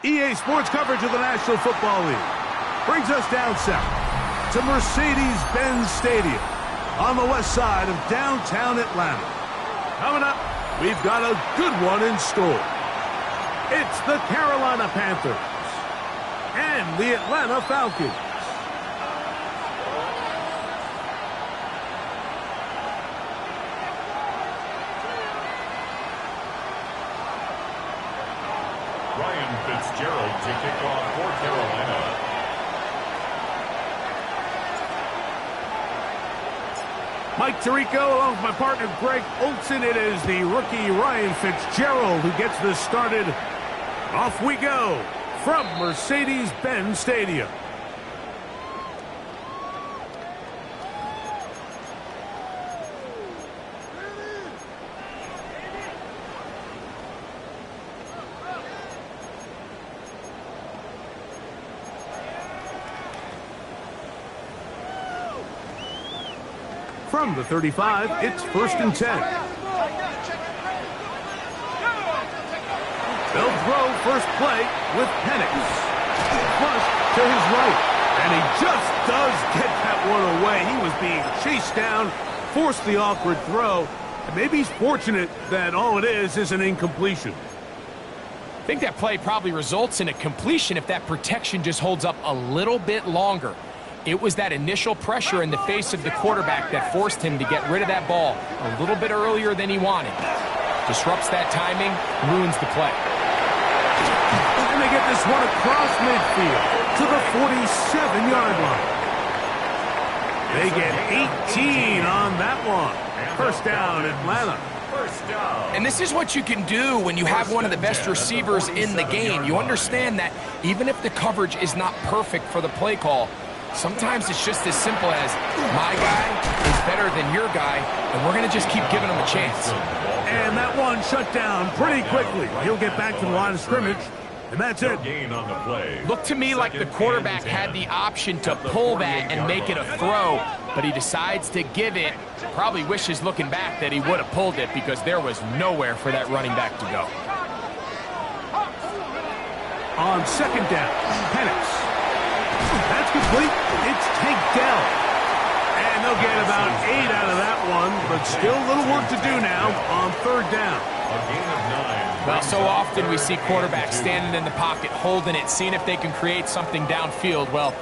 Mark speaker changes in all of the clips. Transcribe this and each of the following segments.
Speaker 1: EA Sports coverage of the National Football League brings us down south to Mercedes-Benz Stadium on the west side of downtown Atlanta. Coming up, we've got a good one in store. It's the Carolina Panthers and the Atlanta Falcons.
Speaker 2: Ryan Fitzgerald to kick off for Carolina.
Speaker 1: Mike Tirico along with my partner Greg Olson. It is the rookie Ryan Fitzgerald who gets this started. Off we go from Mercedes-Benz Stadium. From the 35, it's 1st and 10. They'll throw first play with Penix. Flush to his right. And he just does get that one away. He was being chased down, forced the awkward throw. And maybe he's fortunate that all it is an incompletion.
Speaker 3: I think that play probably results in a completion if that protection just holds up a little bit longer. It was that initial pressure in the face of the quarterback that forced him to get rid of that ball a little bit earlier than he wanted. Disrupts that timing, ruins the play.
Speaker 1: And they get this one across midfield to the 47-yard line. They get 18 on that one. First down, Atlanta.
Speaker 3: And this is what you can do when you have one of the best receivers in the game. You understand that even if the coverage is not perfect for the play call, sometimes it's just as simple as my guy is better than your guy, and we're going to just keep giving him a chance.
Speaker 1: And that one shut down pretty quickly. He'll get back to the line of scrimmage, and that's it.
Speaker 3: Looked to me like the quarterback had the option to pull that and make it a throw, but he decides to give it. Probably wishes looking back that he would have pulled it because there was nowhere for that running back to go.
Speaker 1: On 2nd down, Penix. That's complete. It's tanked down. And they'll get about 8 out of that one, but still a little work to do now on 3rd down.
Speaker 2: A gain of 9.
Speaker 3: Well, so often we see quarterbacks standing in the pocket, holding it, seeing if they can create something downfield. Well,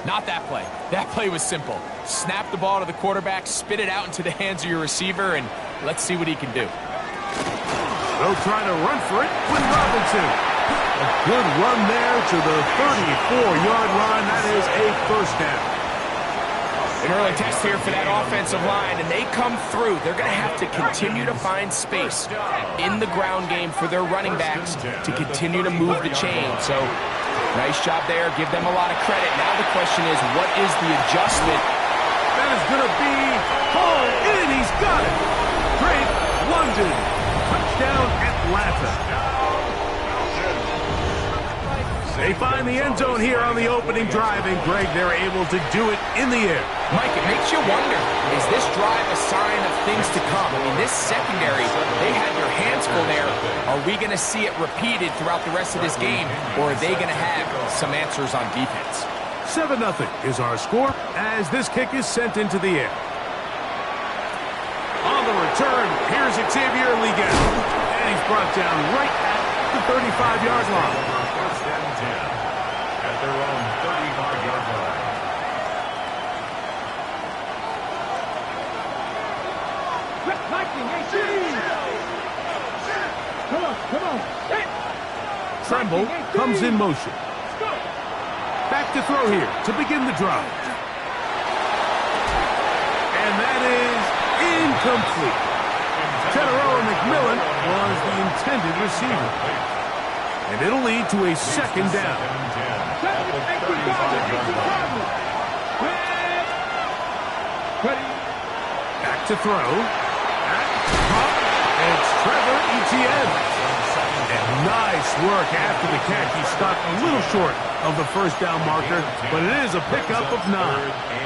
Speaker 3: not that play. That play was simple. Snap the ball to the quarterback, spit it out into the hands of your receiver, and let's see what he can do.
Speaker 1: They'll try to run for it with Robinson. A good run there to the 34-yard line. That is a first down.
Speaker 3: An early test here for that offensive line, and they come through. They're going to have to continue to find space in the ground game for their running backs to continue to move the chain. So, nice job there. Give them a lot of credit. Now the question is, what is the adjustment?
Speaker 1: That is going to be hauled in. He's got it. Drake London. Touchdown, Atlanta. They find the end zone here on the opening drive, and Greg, they're able to do it in the air.
Speaker 3: Mike, it makes you wonder, is this drive a sign of things to come? I mean, this secondary, they had their hands full there. Are we going to see it repeated throughout the rest of this game, or are they going to have some answers on defense?
Speaker 1: 7-0 is our score as this kick is sent into the air. On the return, here's Xavier Liga, and he's brought down right at the 35-yard line.
Speaker 2: First and 10 at their own 35-yard line.
Speaker 1: Come on. Tremble comes in motion. Back to throw here to begin the drive. And that is incomplete. Teteroa McMillan was the intended receiver. And it'll lead to a 2nd down. Back to throw. And it's Trevor Etienne. And nice work after the catch. He stopped a little short of the first down marker, but it is a pickup of 9.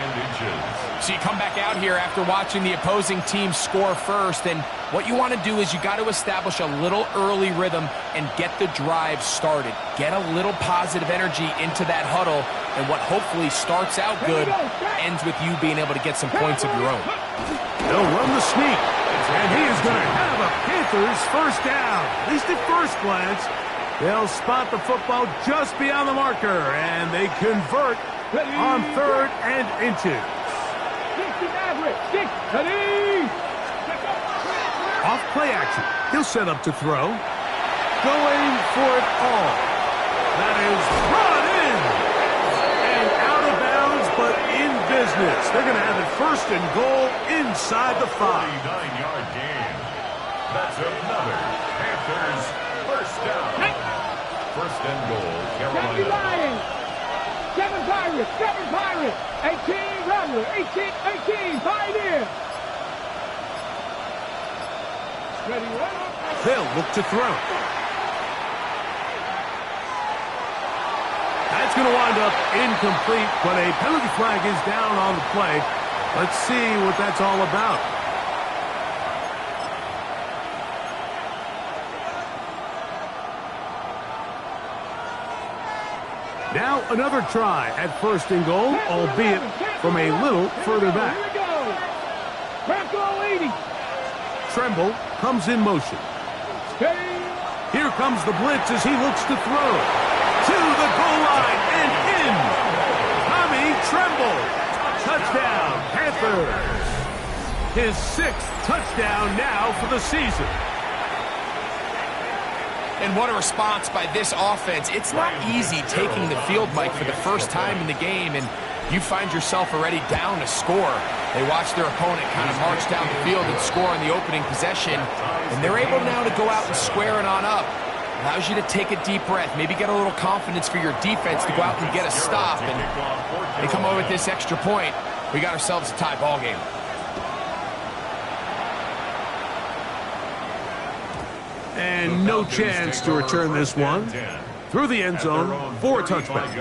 Speaker 3: So you come back out here after watching the opposing team score first, and what you want to do is you got to establish a little early rhythm and get the drive started. Get a little positive energy into that huddle, and what hopefully starts out good ends with you being able to get some points of your own.
Speaker 1: They'll run the sneak, and he is going to have a Panthers first down. At least at first glance, they'll spot the football just beyond the marker, and they convert on 3rd and inches. Off play action. He'll set up to throw. Going for it all. That is brought in. And out of bounds, but in business. They're going to have it 1st and goal inside the 5.
Speaker 2: 49-yard gain. That's another Panthers first down. 1st and goal, Carolina.
Speaker 4: 7 Pirates, 18 Rattler, 18, Pioneer.
Speaker 1: They'll look to throw. That's going to wind up incomplete, but a penalty flag is down on the play. Let's see what that's all about. Now another try at 1st and goal, albeit from a little further back. Tremble comes in motion. Here comes the blitz as he looks to throw. To the goal line and in. Tommy Tremble. Touchdown, Panthers. His 6th touchdown now for the season.
Speaker 3: And what a response by this offense. It's not easy taking the field, Mike, for the first time in the game, and you find yourself already down a score. They watch their opponent kind of march down the field and score on the opening possession, and they're able now to go out and square it on up. Allows you to take a deep breath, maybe get a little confidence for your defense to go out and get a stop, and they come over with this extra point. We got ourselves a tie ball game.
Speaker 1: And no chance to return this one. Through the end zone for a touchback.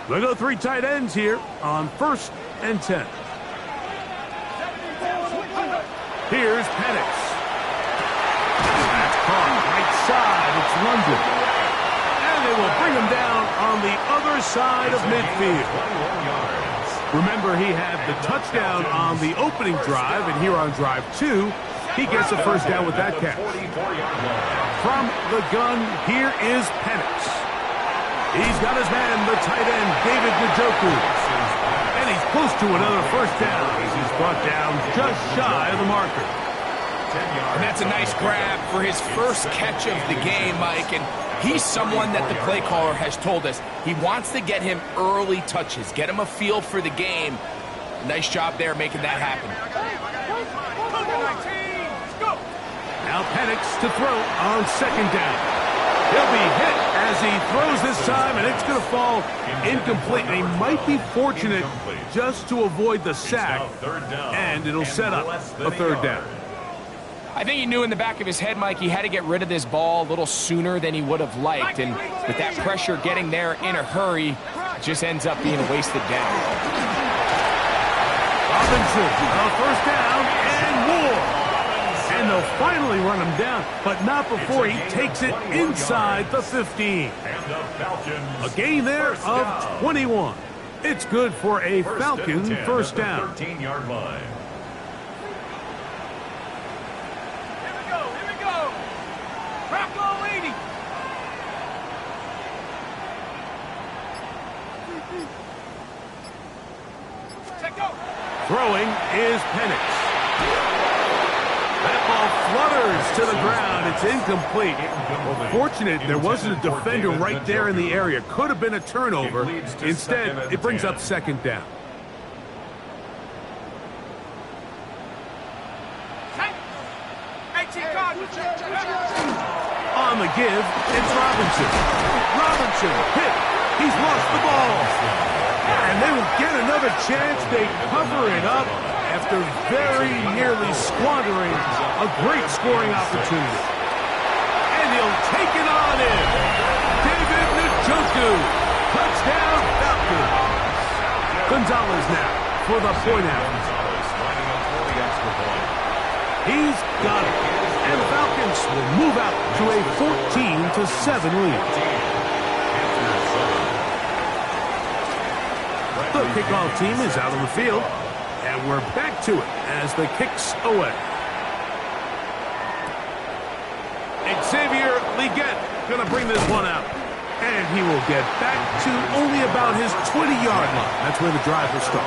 Speaker 1: They go 3 tight ends here on 1st and 10. Here's Penix. That's caught right side. It's London. And they will bring him down on the other side of midfield. Remember, he had the touchdown on the opening drive, and here on drive 2, he gets a first down with that catch. From the gun, here is Penix. He's got his man, the tight end, David Njoku. And he's close to another first down. He's brought down just shy of the marker.
Speaker 3: And that's a nice grab for his first catch of the game, Mike. And he's someone that the play caller has told us he wants to get him early touches, get him a feel for the game. Nice job there making that happen.
Speaker 1: Now Penix to throw on 2nd down. He'll be hit as he throws this time, and it's going to fall incomplete. And he might be fortunate just to avoid the sack, and it'll set up a 3rd down.
Speaker 3: I think he knew in the back of his head, Mike, he had to get rid of this ball a little sooner than he would have liked. And with that pressure getting there in a hurry, it just ends up being a wasted down.
Speaker 1: Robinson, first down and more. And they'll finally run him down, but not before he takes it inside the 15. A gain there of 21. It's good for a Falcon first down.
Speaker 2: 13-yard line.
Speaker 1: Throwing is Penix. That ball flutters to the ground. It's incomplete. Well, fortunate there wasn't a defender right there in the area. Could have been a turnover. Instead, it brings up 2nd down. On the give, it's Robinson. Robinson hit. He's lost the ball. And they will get another chance. They cover it up after very nearly squandering A great scoring opportunity. And he'll take it on in. David Njoku. Touchdown, Falcons. Gonzalez now for the point out. He's got it. And the Falcons will move out to a 14-7 lead. The kickoff team is out on the field. And we're back to it as the kick's away. Xavier Leggett going to bring this one out. And he will get back to only about his 20-yard line. That's where the drive will start.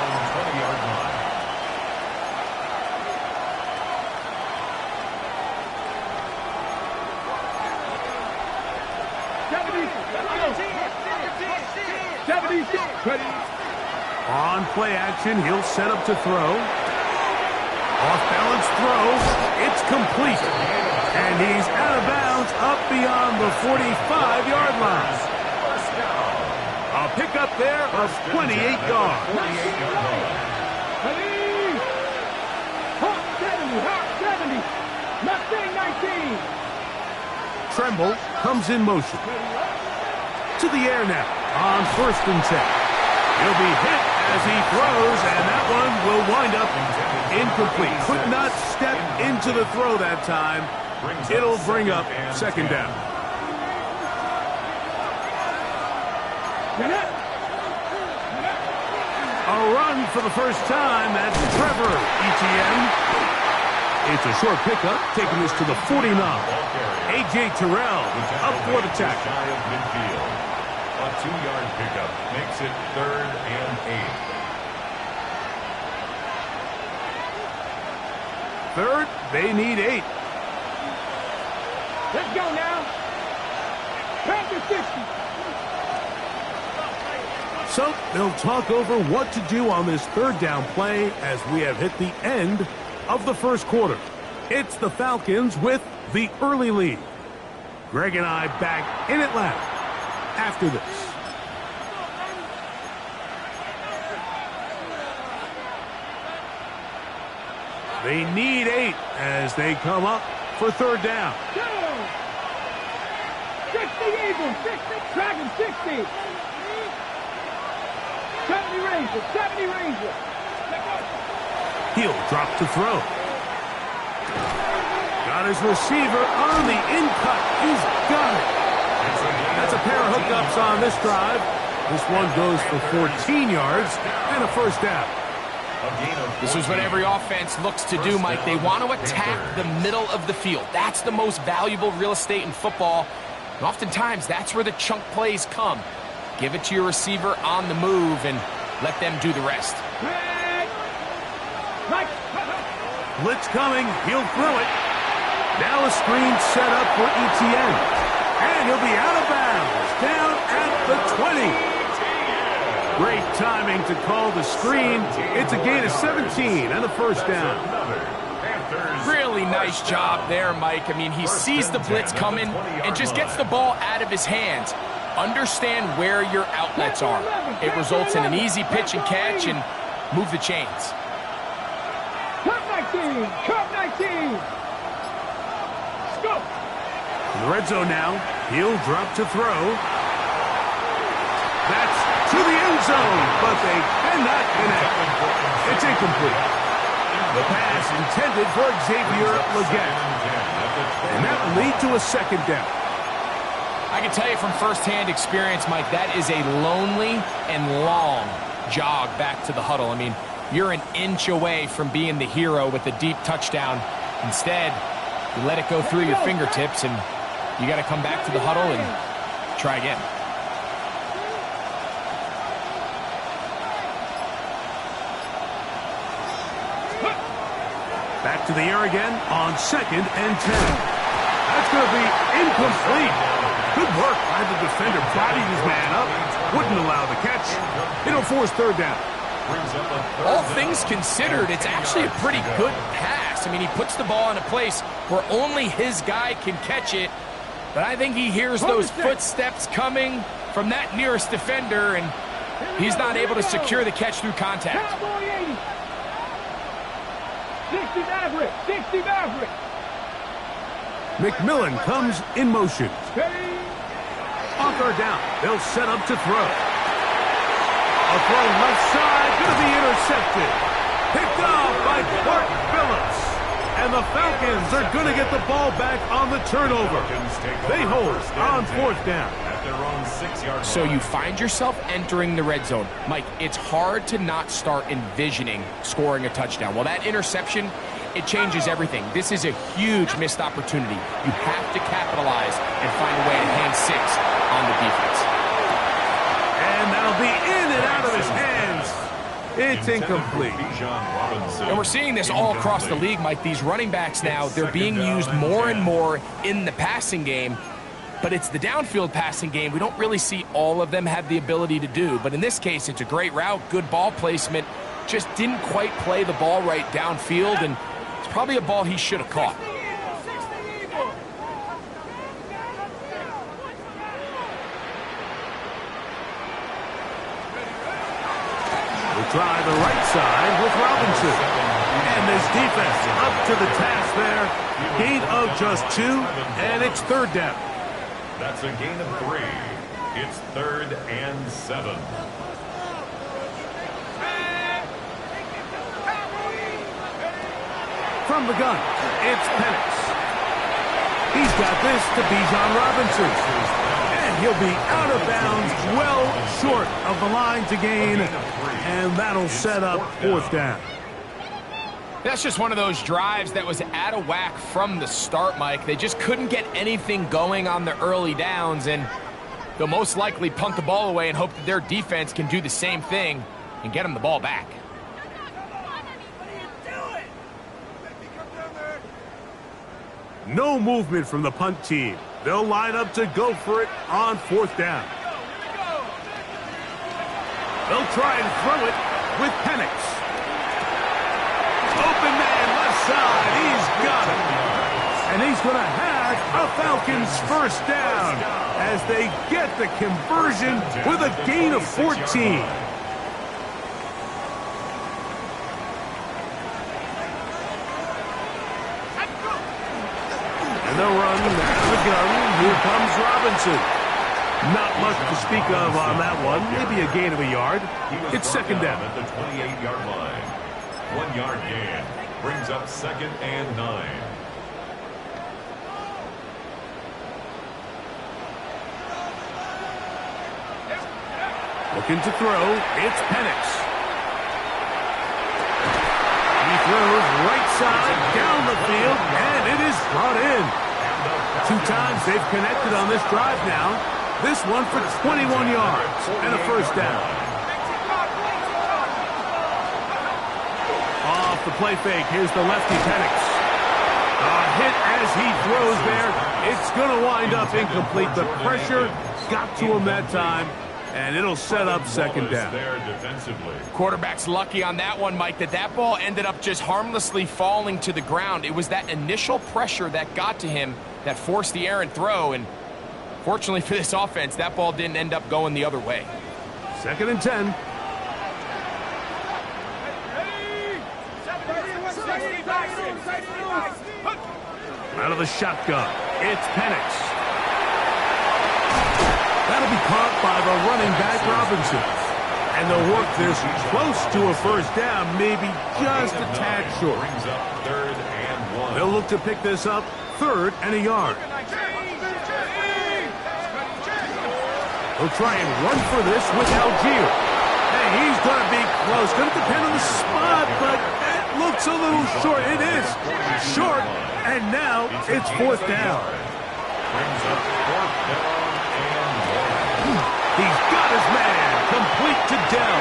Speaker 1: On play action, he'll set up to throw. Off-balance throw. It's complete. And he's out of bounds up beyond the 45-yard line. A pickup there of 28 yards.
Speaker 4: 19.
Speaker 1: Tremble comes in motion. To the air now on 1st and 10. He'll be hit as he throws, and that one will wind up incomplete. Could not step into the throw that time. It'll bring up 2nd down. A run for the first time. That's Trevor Etienne. It's a short pickup, taking this to the 49. A.J. Terrell up for the tackle.
Speaker 2: A 2-yard pickup makes it 3rd and 8.
Speaker 1: Third, they need 8.
Speaker 4: Let's go now. Packers 60.
Speaker 1: So they'll talk over what to do on this 3rd down play as we have hit the end of the first quarter. It's the Falcons with the early lead. Greg and I back in Atlanta after this. They need 8 as they come up for 3rd down.
Speaker 4: 60 Eagles, 60, Dragon 60. 70 Rangers, 70 Rangers.
Speaker 1: He'll drop to throw. Got his receiver on the in-cut. He's got it. That's a pair of hookups on this drive. This one goes for 14 yards and a 1st down.
Speaker 3: This is what every offense looks to do, Mike. They want to attack the middle of the field. That's the most valuable real estate in football. And oftentimes, that's where the chunk plays come. Give it to your receiver on the move and let them do the rest.
Speaker 1: Blitz coming. He'll throw it. Now a screen set up for Etienne. And he'll be out of bounds. Down at the 20. Great timing to call the screen. It's a gain of 17 and a 1st down.
Speaker 3: Really nice job there, Mike. I mean, he sees the blitz coming and just gets the ball out of his hands. Understand where your outlets are. It results in an easy pitch and catch and move the chains.
Speaker 4: Cup 19, Cup 19. Go.
Speaker 1: In the red zone now, he'll drop to throw. That's to the end zone, but they cannot connect. It's incomplete. The pass intended for Xavier Leggett. And that will lead to a 2nd down.
Speaker 3: I can tell you from firsthand experience, Mike, that is a lonely and long jog back to the huddle. I mean, you're an inch away from being the hero with a deep touchdown. Instead, you let it go through your fingertips, and you got to come back to the huddle and try again.
Speaker 1: Back to the air again on 2nd and 10. That's going to be incomplete. Good work by the defender. Bodied his man up. Wouldn't allow the catch. It'll force 3rd down.
Speaker 3: All things considered, it's actually a pretty good pass. I mean, he puts the ball in a place where only his guy can catch it. But I think he hears those footsteps coming from that nearest defender, and he's not able to secure the catch through contact.
Speaker 4: 60 Maverick, 60 Maverick.
Speaker 1: McMillan comes in motion. On third down, they'll set up to throw. A throw left side, going to be intercepted. Picked off by Clark Phillips. And the Falcons are going to get the ball back on the turnover. They hold on fourth down.
Speaker 3: So you find yourself entering the red zone. Mike, it's hard to not start envisioning scoring a touchdown. Well, that interception, it changes everything. This is a huge missed opportunity. You have to capitalize and find a way to hang 6 on the defense.
Speaker 1: And that'll be in and out of his hands. It's incomplete.
Speaker 3: And we're seeing this all across the league, Mike. These running backs now, they're being used more and more in the passing game. But it's the downfield passing game we don't really see all of them have the ability to do. But in this case, it's a great route, good ball placement. Just didn't quite play the ball right downfield, and it's probably a ball he should have caught.
Speaker 1: We'll try the right side with Robinson. And this defense up to the task there. Gain of just 2, and it's third down.
Speaker 2: That's a gain of 3. It's 3rd and 7.
Speaker 1: From the gun, it's Penix. He's got this to Bijan Robinson. And he'll be out of bounds, well short of the line to gain. And that'll set up fourth down.
Speaker 3: That's just one of those drives that was out of whack from the start, Mike. They just couldn't get anything going on the early downs, and they'll most likely punt the ball away and hope that their defense can do the same thing and get them the ball back.
Speaker 1: No movement from the punt team. They'll line up to go for it on fourth down. They'll try and throw it with Penix. Open man, left side, he's got it. And he's going to have a Falcons first down as they get the conversion with a gain of 14. And they'll run out of the gun. Here comes Robinson. Not much to speak of on that one. Maybe a gain of a yard. It's second down.
Speaker 2: At the 28-yard line. 1 yard gain brings up 2nd and 9.
Speaker 1: Looking to throw, it's Penix. He throws right side down the field, and it is brought in. 2 times they've connected on this drive now. This one for 21 yards and a first down. Off the play fake, here's the lefty Penix. A hit as he throws there. It's going to wind up incomplete. The pressure got to him that time, and it'll set up second down.
Speaker 3: Quarterback's lucky on that one, Mike, that ball ended up just harmlessly falling to the ground. It was that initial pressure that got to him that forced the errant throw, and fortunately for this offense, that ball didn't end up going the other way.
Speaker 1: 2nd and 10. Out of the shotgun, it's Penix. That'll be caught by the running back Robinson. And they'll work this close to a first down, maybe just a tad short.
Speaker 2: Brings up 3rd and 1.
Speaker 1: They'll look to pick this up 3rd and a yard. They'll try and run for this with Algier. Hey, he's going to be close. Going to depend on the spot, but that looks a little short. It is short, and now it's fourth down.
Speaker 2: Brings up 4th down and 1.
Speaker 1: He's got his man complete to Dell.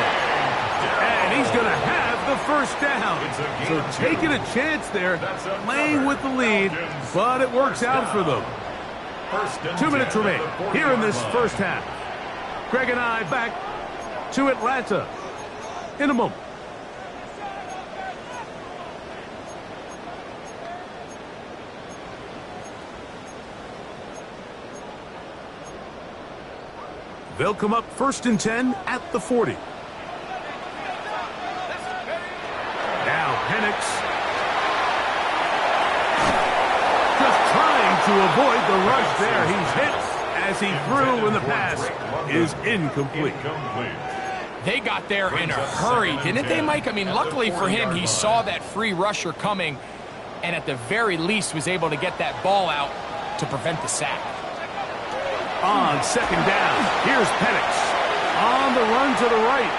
Speaker 1: And he's going to have the first down. So taking a chance there, playing with the lead, but it works out for them. 2 minutes remain here in this first half. Greg and I back to Atlanta in a moment. They'll come up 1st and 10 at the 40. Now Penix just trying to to avoid the rush there. He's hit as he threw, and the pass is incomplete.
Speaker 3: They got there in a hurry, didn't they, Mike? I mean, luckily for him, he saw that free rusher coming, and at the very least was able to get that ball out to prevent the sack.
Speaker 1: On second down, here's Penix. On the run to the right.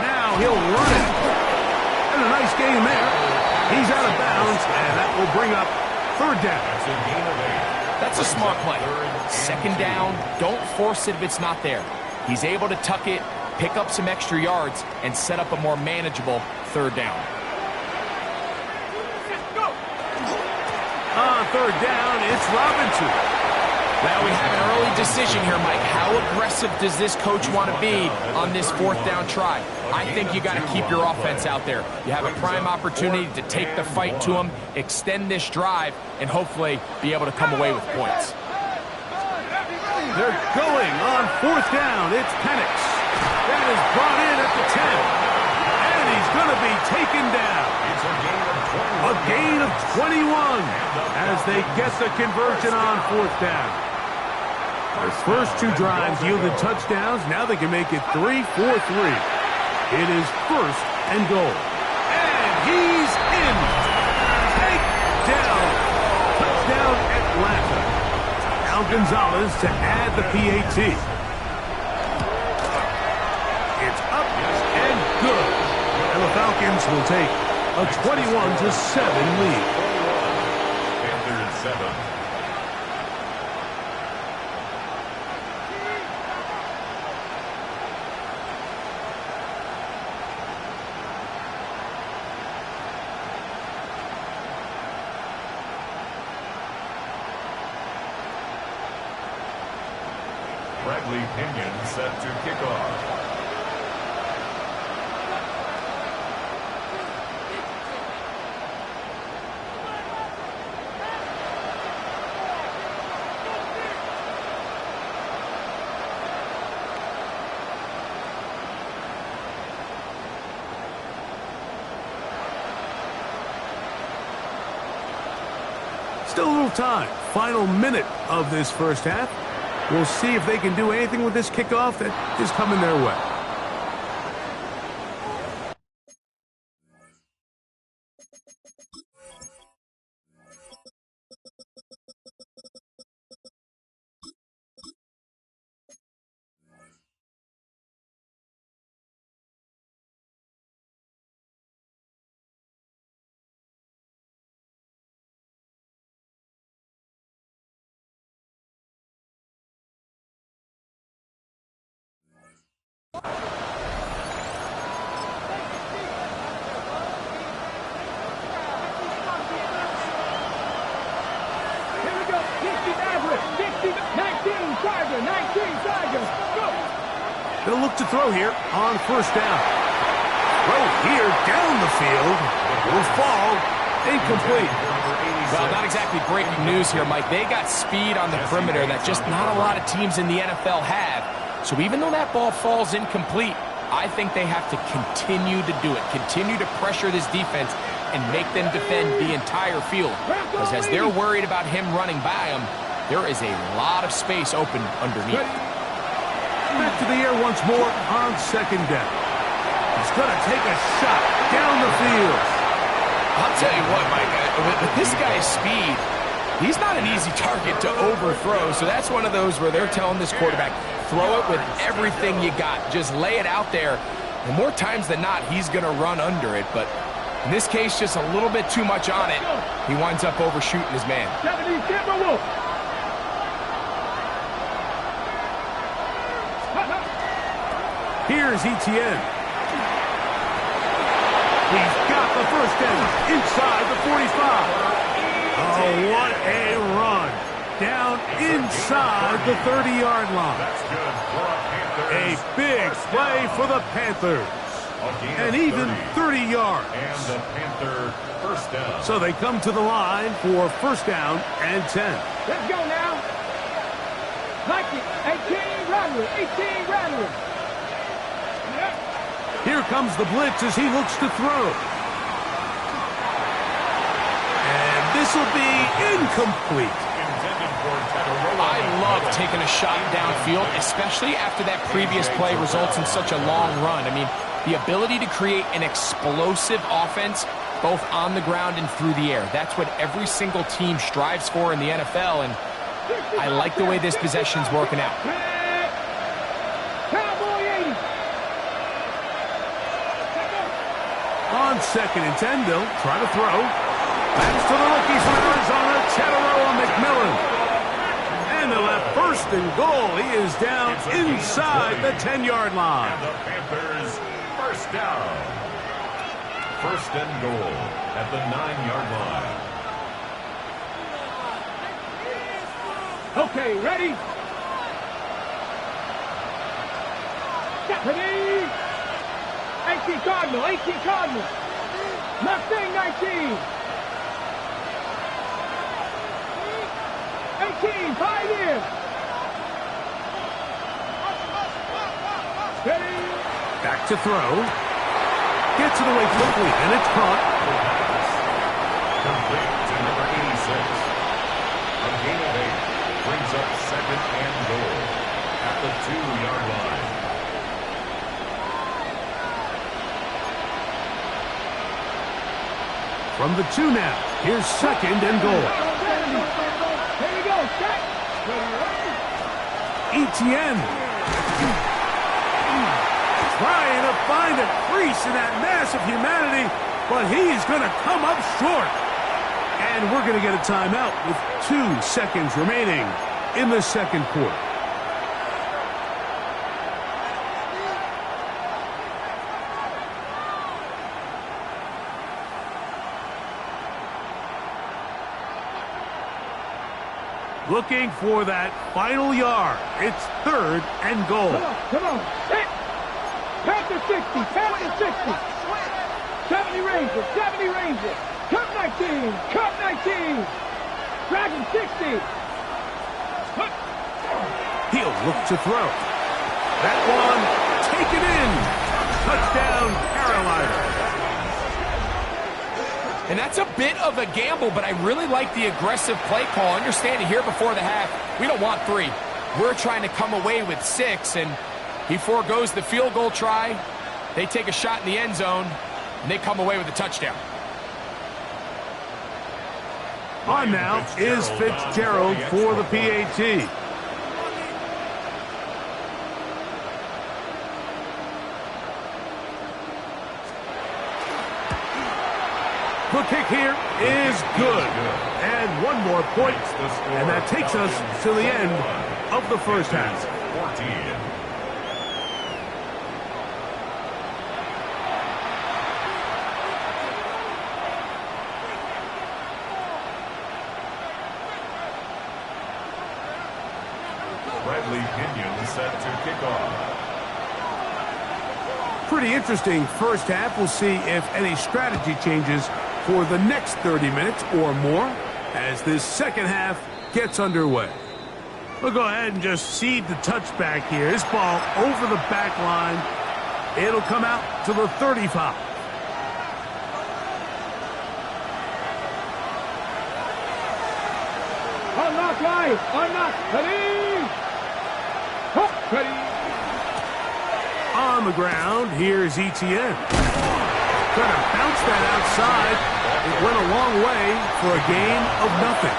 Speaker 1: Now he'll run it. And a nice game there. He's out of bounds, and that will bring up third down.
Speaker 3: That's a smart play. Second down, don't force it if it's not there. He's able to tuck it, pick up some extra yards, and set up a more manageable third down.
Speaker 1: On third down, it's Robinson.
Speaker 3: Now we have an early decision here, Mike. How aggressive does this coach want to be on this fourth down try? I think you got to keep your offense out there. You have a prime opportunity to take the fight to him, extend this drive, and hopefully be able to come away with points.
Speaker 1: They're going on fourth down. It's Penix. That is brought in at the 10. And he's going to be taken down. A gain of 21 as they get the conversion on fourth down. Their first two drives yielded touchdowns. Now they can make it 3-4-3. It is first and goal. And he's in. Take down. Touchdown Atlanta. Now Gonzalez to add the PAT. It's up and good. And the Falcons will take a 21-7 lead.
Speaker 2: Panthers 7. Bradley Pinion set to kick off.
Speaker 1: Still a little time. Final minute of this first half. We'll see if they can do anything with this kickoff that is coming their way. They'll look to throw here on first down. Throw here down the field. Will fall. Incomplete.
Speaker 3: Well, not exactly breaking news here, Mike. They got speed on the perimeter that just not a lot of teams in the NFL have. So even though that ball falls incomplete, I think they have to continue to do it. Continue to pressure this defense and make them defend the entire field. Because as they're worried about him running by them, there is a lot of space open underneath.
Speaker 1: Back to the air once more on second down. He's going to take a shot down the field.
Speaker 3: I'll tell you what, Mike, with this guy's speed, he's not an easy target to overthrow. So that's one of those where they're telling this quarterback, throw it with everything you got. Just lay it out there. And more times than not, he's going to run under it. But in this case, just a little bit too much on it. He winds up overshooting his man.
Speaker 1: Here's Etienne. He's got the first down inside the 45. Oh, what a run. Down inside the 30-yard line. A big play for the Panthers. And even 30 yards.
Speaker 2: And the Panther first down.
Speaker 1: So they come to the line for first down and 10.
Speaker 4: Let's go now. Like it. 18 Rattler.
Speaker 1: Here comes the blitz as he looks to throw. And this will be incomplete.
Speaker 3: I love taking a shot downfield, especially after that previous play results in such a long run. I mean, the ability to create an explosive offense both on the ground and through the air. That's what every single team strives for in the NFL, and I like the way this possession's working out.
Speaker 1: On 2nd and 10, they'll try to throw. That's to the rookies from Arizona, Chatteroa McMillan. And the left 1st and goal. He is down inside the 10-yard line.
Speaker 2: And the Panthers, 1st down. 1st and goal at the 9-yard line.
Speaker 4: Okay, ready? Ready? 18 Cardinal, 18 Cardinal. Mustang 19. 18, Pioneer. Ready?
Speaker 1: Back to throw. Gets it away quickly, and it's caught.
Speaker 2: Complete to number 86. A gain of 8 brings up 2nd and goal at the 2-yard line.
Speaker 1: From the 2 now, here's 2nd and goal.
Speaker 4: Here we go, set.
Speaker 1: Etienne. Trying to find a crease in that mass of humanity, but he's going to come up short. And we're going to get a timeout with 2 seconds remaining in the 2nd quarter. Looking for that final yard. It's 3rd and goal.
Speaker 4: Come on, set. Panther 60, Panther 60. 70 Rangers, 70 Rangers. Cup 19, Cup 19. Dragon 60.
Speaker 1: He'll look to throw. That one taken in. Touchdown, Carolina.
Speaker 3: And that's a bit of a gamble, but I really like the aggressive play call. Understanding here before the half, we don't want 3. We're trying to come away with 6, and he forgoes the field goal try. They take a shot in the end zone, and they come away with a touchdown.
Speaker 1: On now is Fitzgerald for the PAT. The kick here is good. And 1 more point, and that takes us to the end of the 1st half.
Speaker 2: 14. Bradley Pinion set to kick off.
Speaker 1: Pretty interesting 1st half. We'll see if any strategy changes for the next 30 minutes or more as this 2nd half gets underway. We'll go ahead and just seed the touchback here. This ball over the back line. It'll come out to the 35.
Speaker 4: Unlock line, unlock, ready? Hook, ready.
Speaker 1: On the ground, here's Etienne. Trying to bounce that outside. It went a long way for a gain of nothing.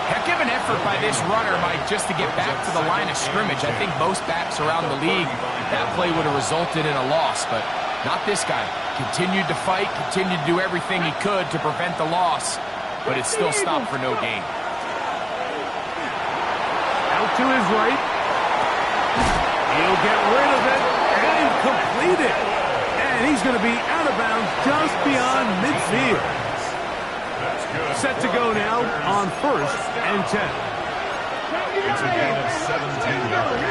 Speaker 3: Heck of an effort by this runner, Mike, just to get back to the line of scrimmage. I think most backs around the league, that play would have resulted in a loss, but not this guy. Continued to fight, continued to do everything he could to prevent the loss, but it still stopped for no gain.
Speaker 1: Out to his right. He'll get rid of it and complete it. And he's going to be out of bounds just beyond midfield. Set to go now on 1st and 10.
Speaker 2: It's a gain of 17 yards.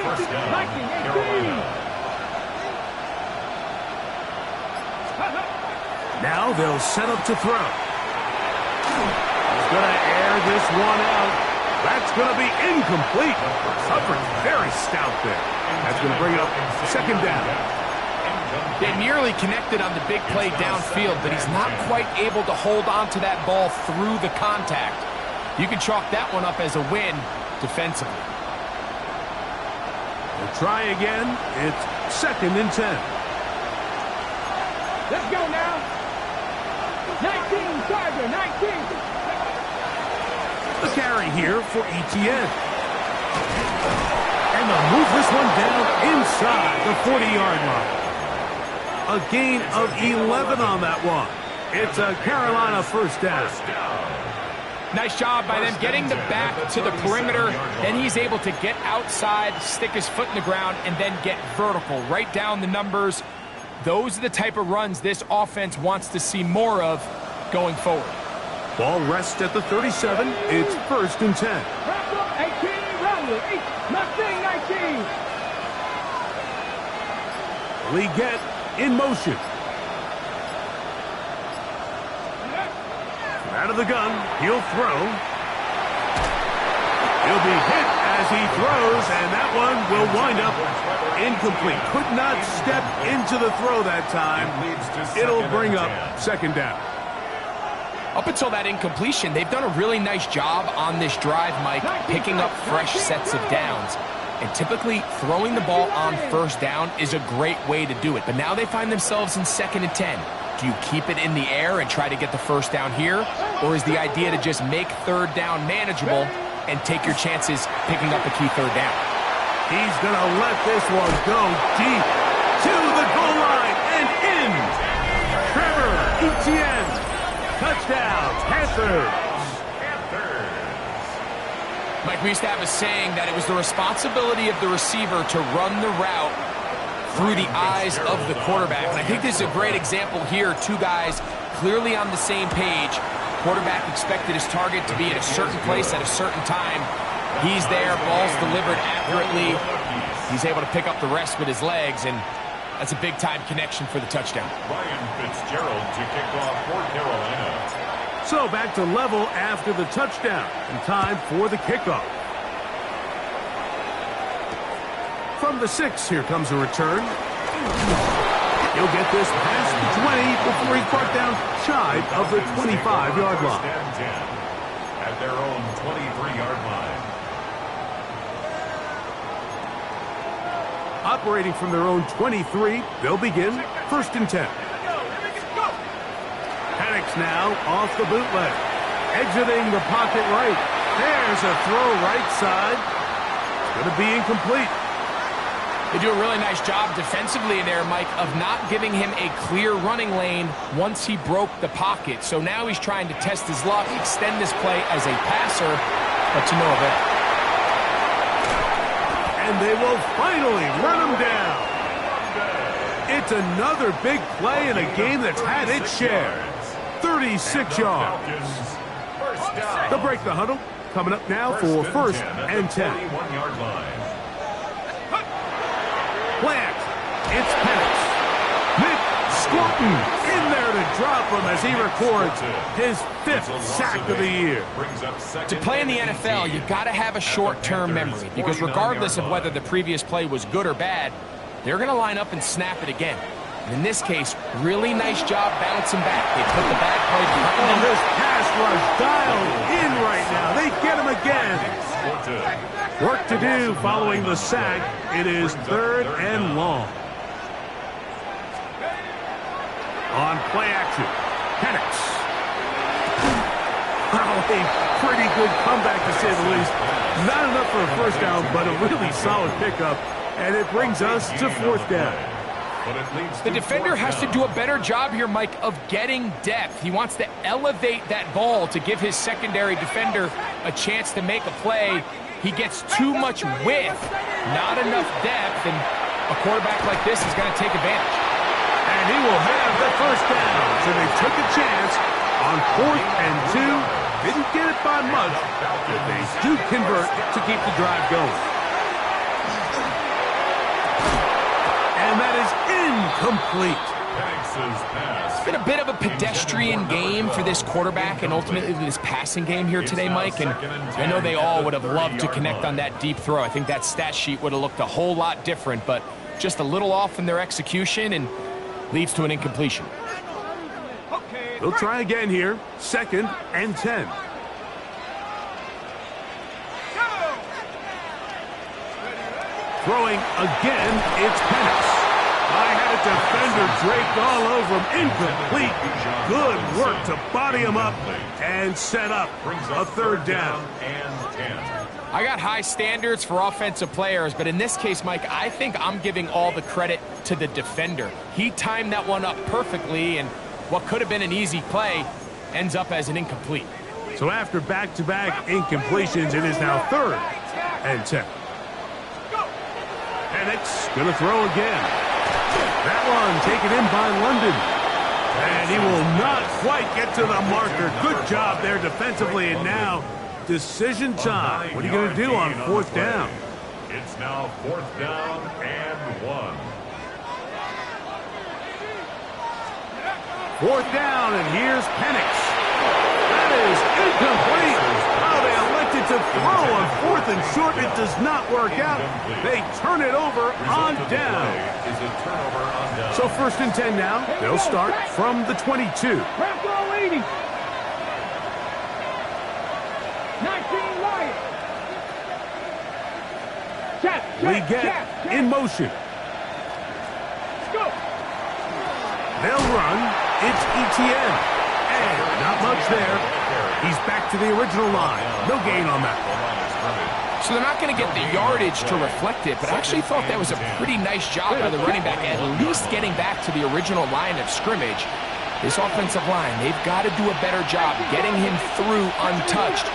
Speaker 2: 1st down, Carolina.
Speaker 1: Now they'll set up to throw. He's going to air this one out. That's going to be incomplete. Hubbard's very stout there. That's going to bring up 2nd down.
Speaker 3: They nearly connected on the big play downfield, but he's not quite able to hold on to that ball through the contact. You can chalk that one up as a win defensively.
Speaker 1: We'll try again. It's 2nd and 10.
Speaker 4: Let's go now. 19, Tiger, 19.
Speaker 1: The carry here for Etienne. And they'll move this one down inside the 40-yard line. A gain of 11 on that one. It's a Carolina first down.
Speaker 3: Nice job by them getting the back to the perimeter. Then he's able to get outside, stick his foot in the ground, and then get vertical. Right down the numbers. Those are the type of runs this offense wants to see more of going forward.
Speaker 1: Ball rests at the 37. It's 1st and 10.
Speaker 4: 18, Rounder, 8, Mustang 19.
Speaker 1: Leggett in motion. Out of the gun, he'll throw. He'll be hit as he throws, and that one will wind up incomplete. Could not step into the throw that time. It'll bring up 2nd down.
Speaker 3: Up until that incompletion, they've done a really nice job on this drive, Mike, picking up fresh sets of downs. And typically, throwing the ball on 1st down is a great way to do it. But now they find themselves in 2nd and 10. Do you keep it in the air and try to get the 1st down here? Or is the idea to just make 3rd down manageable and take your chances picking up a key 3rd down?
Speaker 1: He's going to let this one go deep to the goal line and in. Trevor Etienne. Touchdown, Panthers.
Speaker 3: Mike, we used to have a saying that it was the responsibility of the receiver to run the route through the eyes of the quarterback. And I think this is a great example here. Two guys clearly on the same page. Quarterback expected his target to be at a certain place at a certain time. He's there, ball's delivered accurately. He's able to pick up the rest with his legs, and that's a big-time connection for the touchdown.
Speaker 2: Ryan Fitzgerald to kick off for Carolina.
Speaker 1: So back to level after the touchdown, and time for the kickoff. From the 6, here comes a return. He'll get this past the 20 before he's brought down shy of the 25-yard line.
Speaker 2: At their own 23-yard line.
Speaker 1: Operating from their own 23, they'll begin 1st and 10. Penix now off the bootleg. Exiting the pocket right. There's a throw right side. It's going to be incomplete.
Speaker 3: They do a really nice job defensively in there, Mike, of not giving him a clear running lane once he broke the pocket. So now he's trying to test his luck, extend this play as a passer, but to no avail.
Speaker 1: And they will finally run him down. It's another big play in a game that's had its share. 36 yards. They'll break the huddle. Coming up now for 1st and 10. Plant. It's Penix. Nick Scorton in there to drop him as he records his 5th sack of the year.
Speaker 3: To play in the NFL, you've got to have a short-term memory, because regardless of whether the previous play was good or bad, they're going to line up and snap it again. And in this case, really nice job bouncing back. They put the bad play behind them.
Speaker 1: This pass rush dialed in right now. They get him again. Work to do following the sack. It is 3rd and long. On play action, Penix. Oh, a pretty good comeback to say the least. Not enough for a 1st down, but a really solid pickup. And it brings us to 4th down.
Speaker 3: The defender has to do a better job here, Mike, of getting depth. He wants to elevate that ball to give his secondary defender a chance to make a play. He gets too much width, not enough depth, and a quarterback like this is going to take advantage.
Speaker 1: And he will have the 1st down. So they took a chance on 4th and 2. Didn't get it by much, but they do convert to keep the drive going. And that is incomplete.
Speaker 3: It's been a bit of a pedestrian game for this quarterback and ultimately this passing game here today, Mike. And I know they all would have loved to connect on that deep throw. I think that stat sheet would have looked a whole lot different, but just a little off in their execution and leads to an incompletion.
Speaker 1: They'll try again here. 2nd and 10. Throwing again, it's Penix. I had a defender draped all over him. Incomplete. Good work to body him up and set up a third down.
Speaker 2: And 10.
Speaker 3: I got high standards for offensive players, but in this case, Mike, I think I'm giving all the credit to the defender. He timed that one up perfectly, and what could have been an easy play ends up as an incomplete.
Speaker 1: So after back-to-back incompletions, it is now 3rd and 10. Penix going to throw again. That one taken in by London. And he will not quite get to the marker. Good job there defensively. And now, decision time. What are you going to do on 4th down?
Speaker 2: It's now 4th down and 1.
Speaker 1: 4th down, and here's Penix. That is incomplete. Oh, they elected to throw on 4th and short. It does not work out. They turn it over on down. So 1st and 10 now. They'll start from the 22.
Speaker 4: Bronco 80. 19 Lions.
Speaker 1: Leggett in motion.
Speaker 4: Go.
Speaker 1: They'll run. It's ETN. And not much there. He's back to the original line. No gain on that one.
Speaker 3: So they're not going to get the yardage to reflect it, but I actually thought that was a pretty nice job by the running back, at least getting back to the original line of scrimmage. This offensive line, they've got to do a better job getting him through untouched.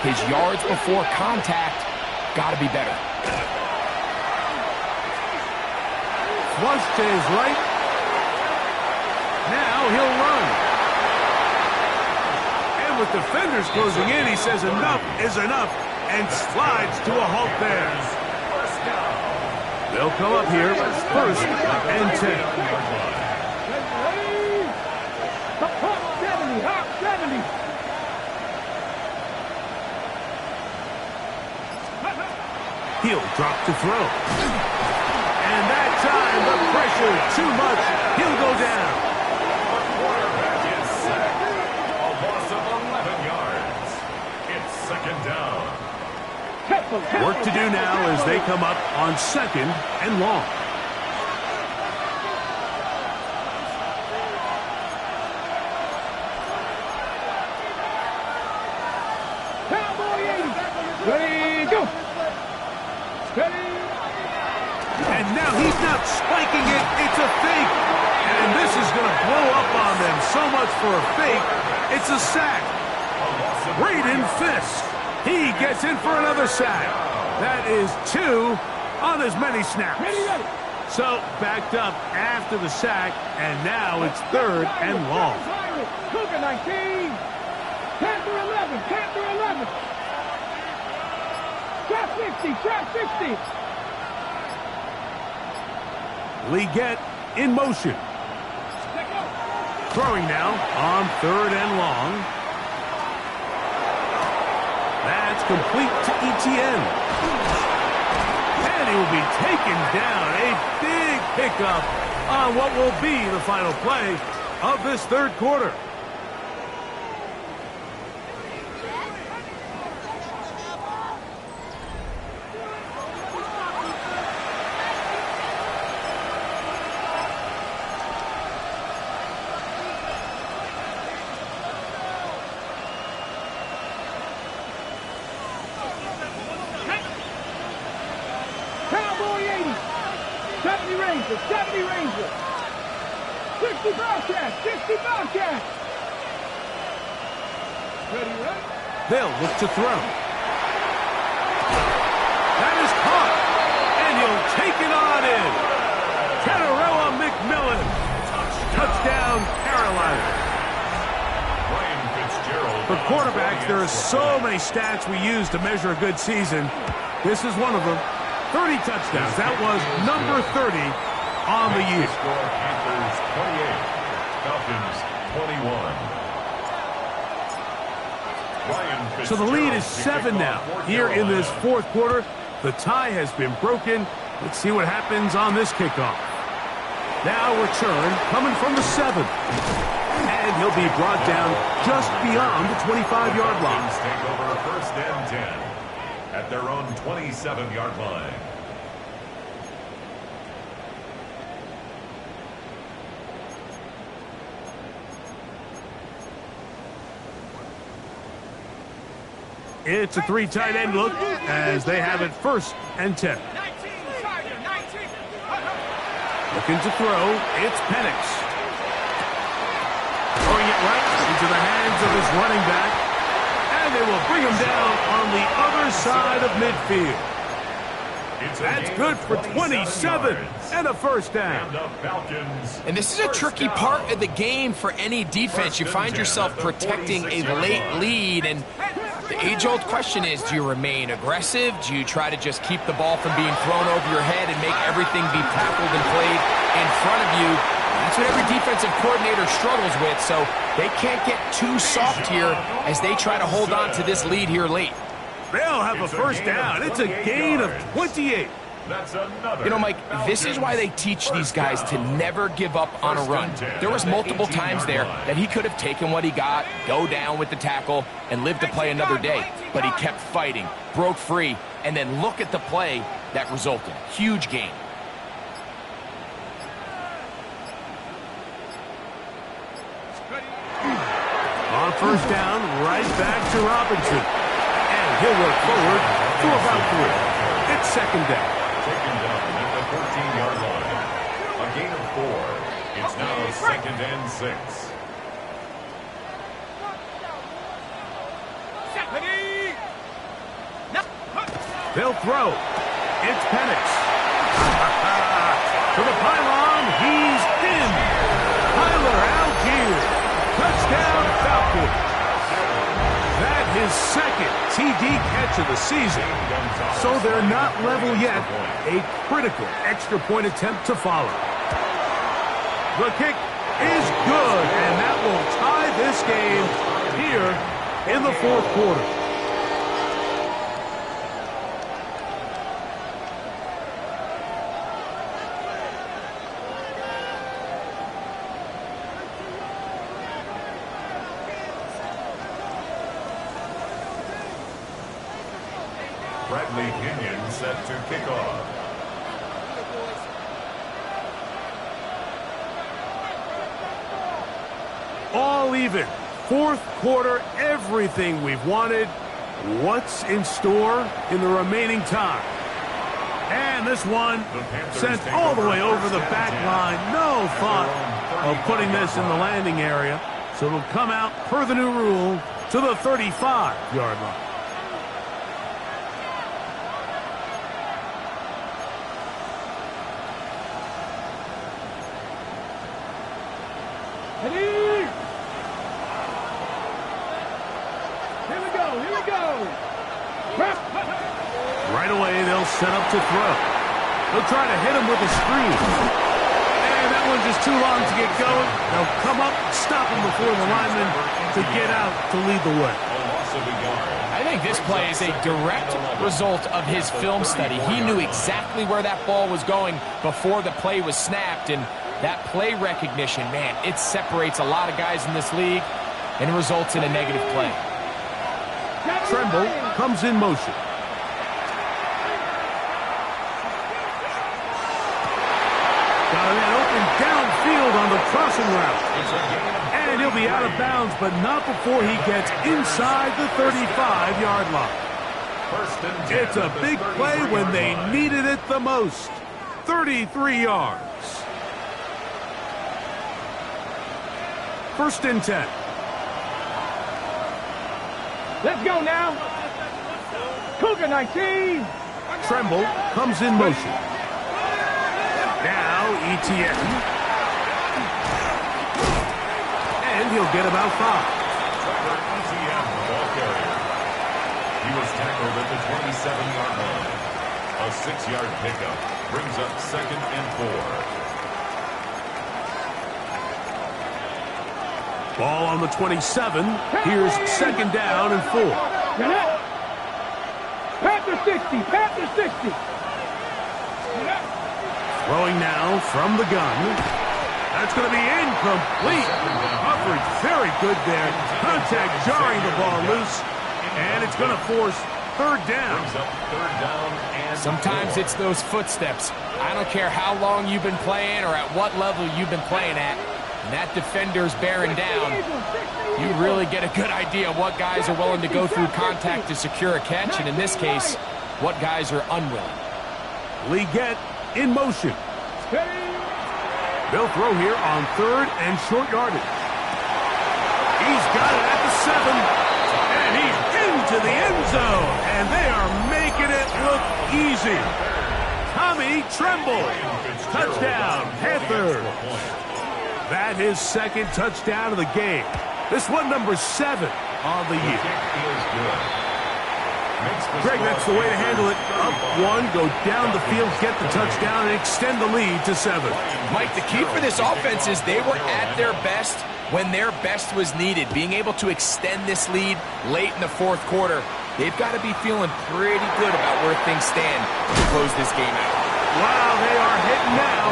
Speaker 3: His yards before contact got to be better.
Speaker 1: Flush to his right. Now he'll run. And with defenders closing in, he says enough is enough and slides to a halt there. They'll come up here 1st and 10.
Speaker 4: 70, hot 70.
Speaker 1: He'll drop to throw. And that time, the pressure too much. He'll go down.
Speaker 2: The quarterback is sacked. A loss of 11 yards. It's 2nd down.
Speaker 1: Work to do now as they come up on 2nd and long.
Speaker 4: Cowboy 80. Ready, go. Ready.
Speaker 1: And now he's not spiking it. It's a fake. And this is going to blow up on them. So much for a fake. It's a sack. Braden Fisk. He gets in for another sack. That is 2 on as many snaps. So backed up after the sack, and now it's 3rd and long.
Speaker 4: Cougar 19. Panther 11. Panther 11. Trap 60. Trap 60.
Speaker 1: Leggett in motion. Throwing now on 3rd and long. That's complete to ETN. And he will be taken down. A big pickup on what will be the final play of this 3rd quarter.
Speaker 4: Cowboy 80. 70 Rangers. 70 Rangers. 60 Bobcats. 60 Bobcats. Ready, right?
Speaker 1: They'll look to throw. That is caught. And he'll take it on in. Canarella McMillan. Touchdown, Carolina. For quarterbacks, there are so many stats we use to measure a good season. This is one of them. 30 touchdowns. That was number 30 on the year.
Speaker 2: Panthers 28, Falcons 21. So
Speaker 1: the lead is 7 now. Here in this 4th quarter, the tie has been broken. Let's see what happens on this kickoff. Now return coming from the 7. And he'll be brought down just beyond the 25-yard line.
Speaker 2: Take over 1st and 10 at their own 27-yard line.
Speaker 1: It's a 3 tight end look as they have it 1st and 10. Looking to throw. It's Penix. Throwing it right into the hands of his running back. And they will bring him down on the other side of midfield. That's good for 27 and a 1st down.
Speaker 3: And this is a tricky part of the game for any defense. You find yourself protecting a late lead, and the age-old question is, do you remain aggressive? Do you try to just keep the ball from being thrown over your head and make everything be tackled and played in front of you? That's what every defensive coordinator struggles with, so they can't get too soft here as they try to hold on to this lead here late.
Speaker 1: They'll have a 1st down. It's a gain of 28.
Speaker 3: You know, Mike, this is why they teach these guys to never give up on a run. There was multiple times there that he could have taken what he got, go down with the tackle, and lived to play another day. But he kept fighting, broke free, and then look at the play that resulted. Huge gain.
Speaker 1: On 1st down, right back to Robinson. And he'll work forward to about 3. It's 2nd down.
Speaker 2: Taken down at the 14-yard line. A gain of 4. It's now 2nd and 6.
Speaker 1: They'll throw. It's Penix. To the pylon, he's in. Tyler Algier. Touchdown, Falcons. That his 2nd TD catch of the season. So they're not level yet. A critical extra point attempt to follow. The kick is good, and that will tie this game here in the 4th quarter.
Speaker 2: Set to kick off.
Speaker 1: All even. 4th quarter, everything we've wanted. What's in store in the remaining time? And this one sent all the way over the back line. No thought of putting this in the landing area. So it'll come out per the new rule to the 35-yard line. Right away, they'll set up to throw. They'll try to hit him with a screen. And that one's just too long to get going. They'll come up, stop him before the lineman to get out to lead the way.
Speaker 3: I think this play is a direct result of his film study. He knew exactly where that ball was going before the play was snapped, and that play recognition, man, it separates a lot of guys in this league and results in a negative play.
Speaker 1: Tremble comes in motion. Got a man open downfield on the crossing route. And he'll be out of bounds, but not before he gets inside the 35-yard line. It's a big play when they needed it the most. 33 yards. 1st and 10.
Speaker 4: Let's go now. Cougar 19.
Speaker 1: Tremble comes in motion. Now ETN. And he'll get about 5.
Speaker 2: ETN, the ball carrier. He was tackled at the 27-yard line. A 6-yard pickup brings up 2nd and 4.
Speaker 1: Ball on the 27. Here's 2nd down and 4.
Speaker 4: Panther 60. Panther 60.
Speaker 1: Throwing now from the gun. That's going to be incomplete. Coverage very good there. Contact jarring the ball loose. And it's going to force 3rd down.
Speaker 3: Sometimes it's those footsteps. I don't care how long you've been playing or at what level you've been playing at. and that defender's bearing down, you really get a good idea of what guys are willing to go through contact to secure a catch, and in this case, what guys are unwilling.
Speaker 1: Leggett in motion. They'll throw here on 3rd and short yardage. He's got it at the 7, and he's into the end zone, and they are making it look easy. Tommy Tremble, touchdown, Panthers. That his 2nd touchdown of the game. This one number 7 on the year. Greg, that's the way to handle it. Up 1, go down the field, get the touchdown, and extend the lead to 7.
Speaker 3: Mike, the key for this offense is they were at their best when their best was needed. Being able to extend this lead late in the 4th quarter, they've got to be feeling pretty good about where things stand to close this game out.
Speaker 1: Wow, they are hitting now.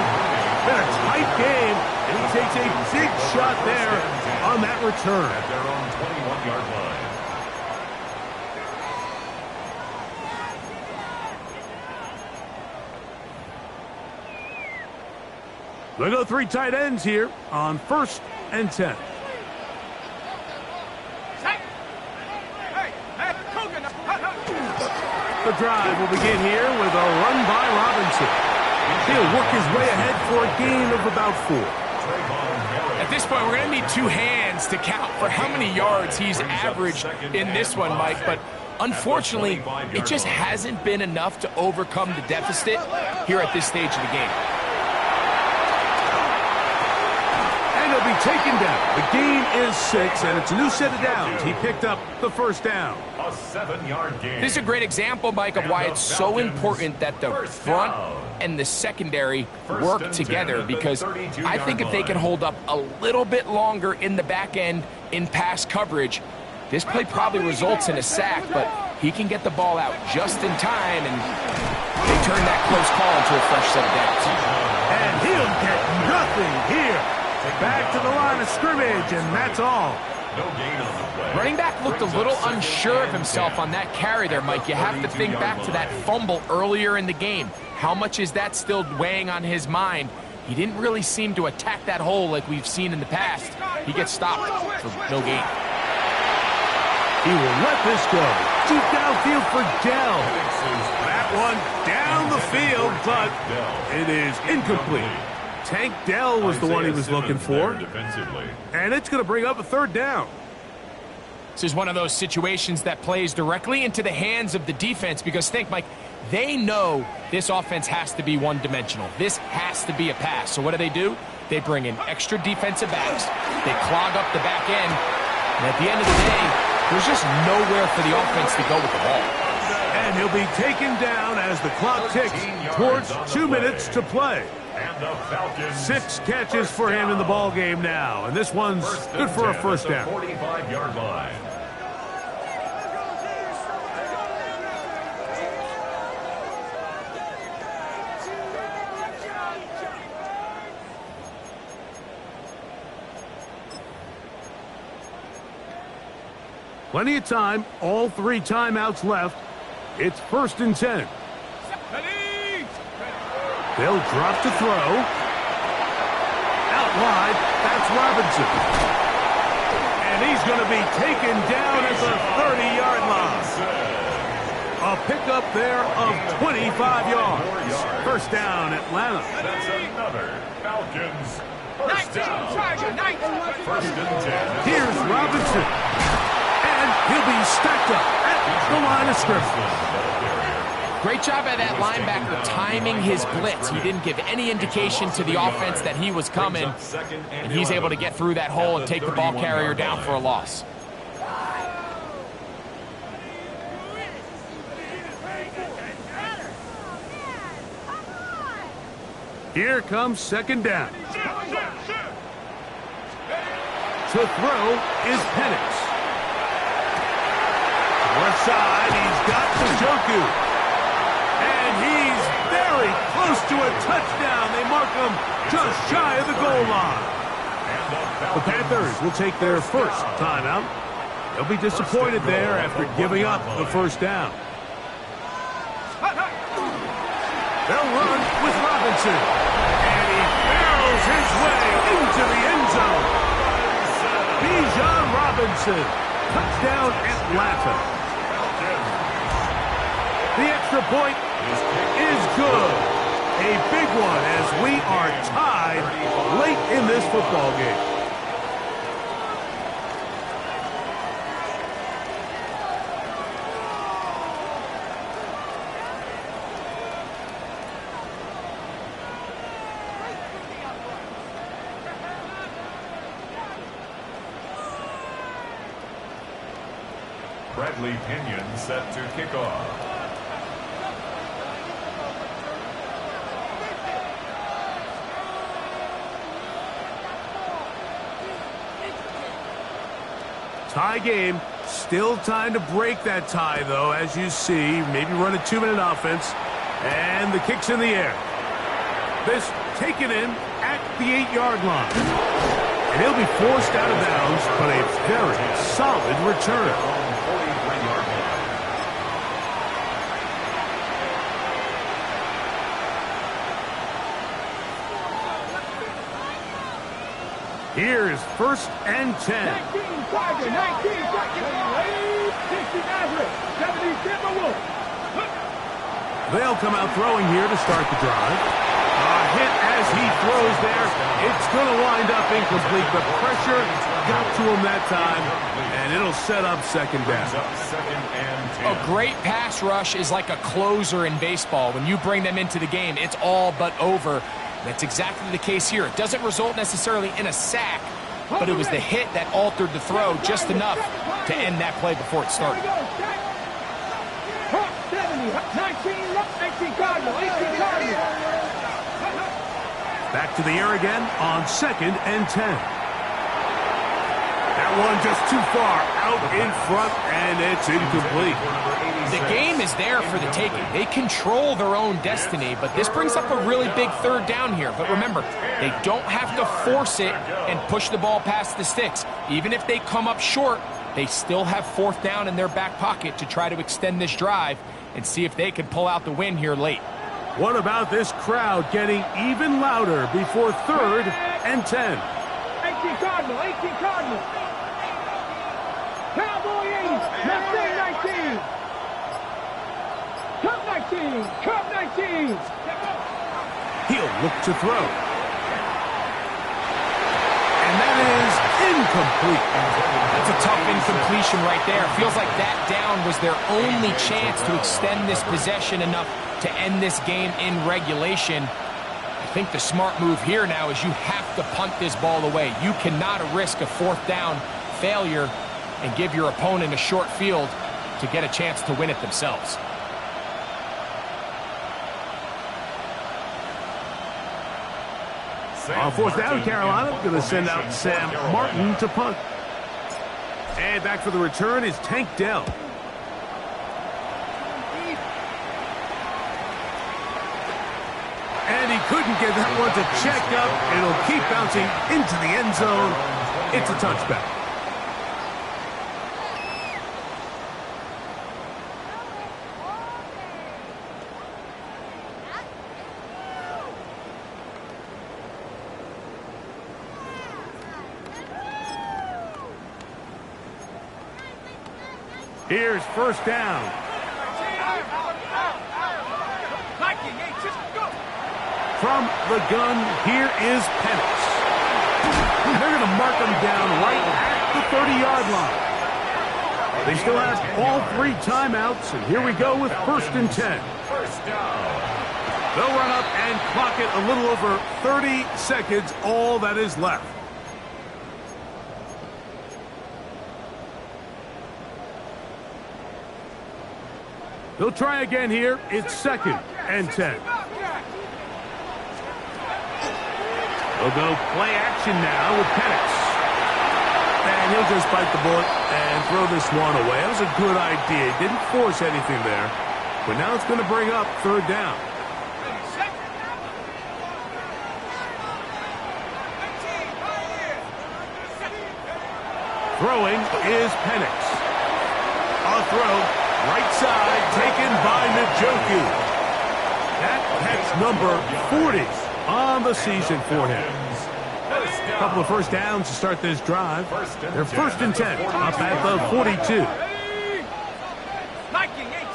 Speaker 1: Been a tight game, and he takes a big shot there on that return.
Speaker 2: At their own 21-yard line.
Speaker 1: They go 3 tight ends here on 1st and 10. The drive will begin here with a run by Robinson. He'll work his way ahead for a gain of about 4.
Speaker 3: At this point, we're going to need 2 hands to count for how many yards he's averaged in this one, Mike. But unfortunately, it just hasn't been enough to overcome the deficit here at this stage of the game.
Speaker 1: And he'll be taken down. The gain is 6, and it's a new set of downs. He picked up the 1st down.
Speaker 2: A 7-yard gain.
Speaker 3: This is a great example, Mike, of why it's so important that the front and the secondary work together, because I think if they can hold up a little bit longer in the back end in pass coverage, this play probably results in a sack, but he can get the ball out just in time, and they turn that close call into a fresh set of downs.
Speaker 1: And he'll get nothing here. Back to the line of scrimmage, and that's all.
Speaker 2: No gain on the play.
Speaker 3: Running back looked a little unsure of himself on that carry there, Mike. You have to think back to that fumble earlier in the game. How much is that still weighing on his mind? He didn't really seem to attack that hole like we've seen in the past. He gets stopped for no gain.
Speaker 1: He will let this go. Deep downfield for Dell. That one down the field, but it is incomplete. Tank Dell was the one he was looking for. And it's going to bring up a 3rd down.
Speaker 3: This is one of those situations that plays directly into the hands of the defense, because think, Mike, they know this offense has to be one-dimensional. This has to be a pass. So what do? They bring in extra defensive backs. They clog up the back end. And at the end of the day, there's just nowhere for the offense to go with the ball.
Speaker 1: And he'll be taken down as the clock ticks towards 2 minutes to play. 6 catches for him in the ball game now, and this one's good for a 1st down.
Speaker 2: 45-yard line.
Speaker 1: Plenty of time, all 3 timeouts left. It's 1st and 10. They'll drop to throw. Out wide, that's Robinson. And he's going to be taken down at the 30-yard line. A pickup there of 25 yards. 1st down, Atlanta.
Speaker 2: That's another Falcons 1st down. 1st and 10.
Speaker 1: Here's Robinson. And he'll be stacked up at the line of scrimmage.
Speaker 3: Great job by that linebacker timing his blitz. He didn't give any indication to the offense that he was coming, and he's able to get through that hole and take the ball carrier down for a loss.
Speaker 1: Here comes 2nd down. To throw is Penix. Left side, he's got Njoku. And he's very close to a touchdown. They mark him just shy of the goal line. The Panthers will take their 1st timeout. They'll be disappointed there after giving up the 1st down. They'll run with Robinson. And he barrels his way into the end zone. Bijan Robinson. Touchdown, Atlanta. The extra point is good. A big one as we are tied late in this football game.
Speaker 2: Bradley Pinion set to kick off.
Speaker 1: Tie game. Still time to break that tie, though, as you see. Maybe run a 2-minute offense. And the kick's in the air. This taken in at the 8-yard line. And he'll be forced out of bounds, but a very solid return. Here's 1st and 10.
Speaker 4: 19 Tiger, 19 60 Nazareth, 70 Timberwolves.
Speaker 1: They'll come out throwing here to start the drive. A hit as he throws there. It's going to wind up incomplete. The pressure got to him that time, and it'll set up 2nd down.
Speaker 3: A great pass rush is like a closer in baseball. When you bring them into the game, it's all but over. That's exactly the case here. It doesn't result necessarily in a sack, but it was the hit that altered the throw just enough to end that play before it started.
Speaker 4: 70, 19 Cardinal, 18 Cardinal.
Speaker 1: Back to the air again on 2nd and 10. That one just too far out in front, and it's incomplete.
Speaker 3: The game is there for the taking. They control their own destiny, but this brings up a really big 3rd down here. But remember, they don't have to force it and push the ball past the sticks. Even if they come up short, they still have 4th down in their back pocket to try to extend this drive and see if they can pull out the win here late.
Speaker 1: What about this crowd getting even louder before 3rd and 10?
Speaker 4: 18 Cardinal, 18 Cardinal. Cowboy 80, Mustang 19. Cup 19, Cup 19.
Speaker 1: He'll look to throw. And that is incomplete.
Speaker 3: That's a tough incompletion right there. Feels like that down was their only chance to extend this possession enough to end this game in regulation. I think the smart move here now is you have to punt this ball away. You cannot risk a 4th down failure and give your opponent a short field to get a chance to win it themselves.
Speaker 1: On 4th down, Carolina going to send out Sam Martin to punt. And back for the return is Tank Dell. And he couldn't get that one to check up. It'll keep bouncing into the end zone. It's a touchback. Here's 1st down. From the gun, here is Penix. They're going to mark him down right at the 30-yard line. They still have all 3 timeouts, and here we go with 1st and 10. They'll run up and clock it a little over 30 seconds, all that is left. They'll try again here. It's 2nd and 10. They'll go play action now with Penix. And he'll just bite the bullet and throw this one away. That was a good idea. Didn't force anything there. But now it's going to bring up 3rd down. Throwing is Penix. On throw, right side, taken by Njoku. That's number 40 on the season for him. A couple of first downs to start this drive. They're first and 10, up at the 42.
Speaker 4: Liking 18.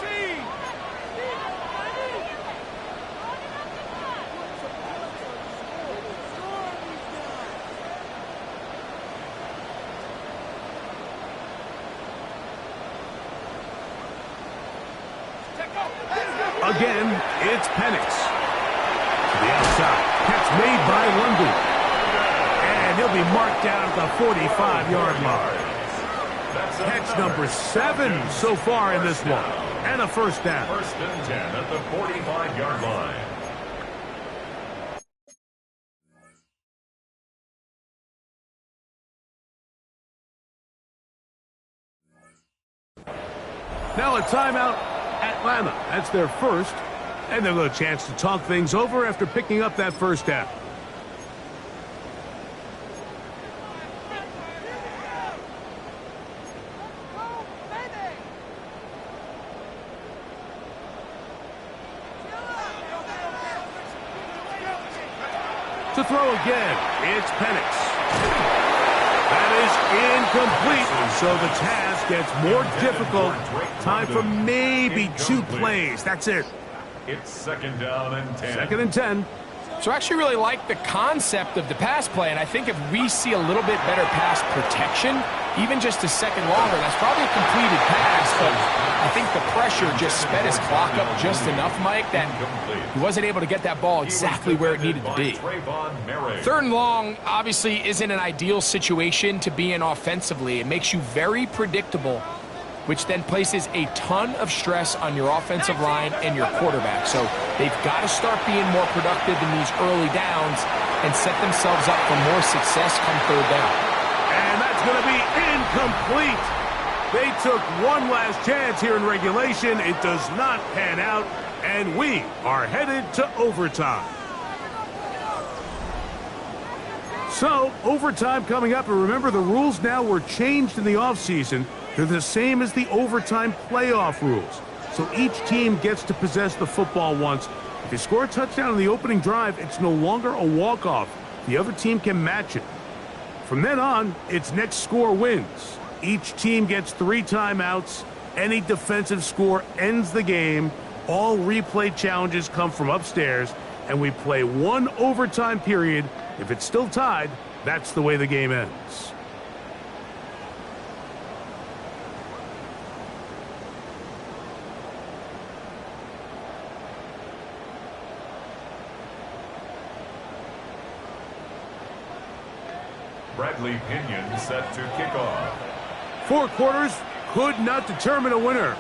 Speaker 1: Again, it's Penix. To the outside. Catch made by London. And he'll be marked down at the 45-yard line. Catch number 7 so far in this one. And a first down.
Speaker 2: First and 10 at the 45-yard line.
Speaker 1: Now a timeout, Atlanta. That's their first. And they'll have a chance to talk things over after picking up that first down. To throw again, it's Penix. That is incomplete, so the task gets more difficult. Time for maybe 2 plays. That's it.
Speaker 2: It's second down and 10.
Speaker 1: Second and 10.
Speaker 3: So I actually really like the concept of the pass play, and I think if we see a little bit better pass protection, even just a second longer, that's probably a completed pass, but I think the pressure just sped his clock up just enough, Mike, that he wasn't able to get that ball exactly where it needed to be. Third and long obviously isn't an ideal situation to be in offensively. It makes you very predictable, which then places a ton of stress on your offensive line and your quarterback. So they've got to start being more productive in these early downs and set themselves up for more success come third down.
Speaker 1: And that's going to be incomplete. They took one last chance here in regulation. It does not pan out, and we are headed to overtime. So, overtime coming up, and remember the rules now were changed in the offseason. They're the same as the overtime playoff rules. So each team gets to possess the football once. If they score a touchdown on the opening drive, it's no longer a walk-off. The other team can match it. From then on, it's next score wins. Each team gets 3 timeouts. Any defensive score ends the game. All replay challenges come from upstairs, and we play 1 overtime period. If it's still tied, that's the way the game ends.
Speaker 2: Bradley Pinion set to kick off.
Speaker 1: 4 quarters could not determine a winner.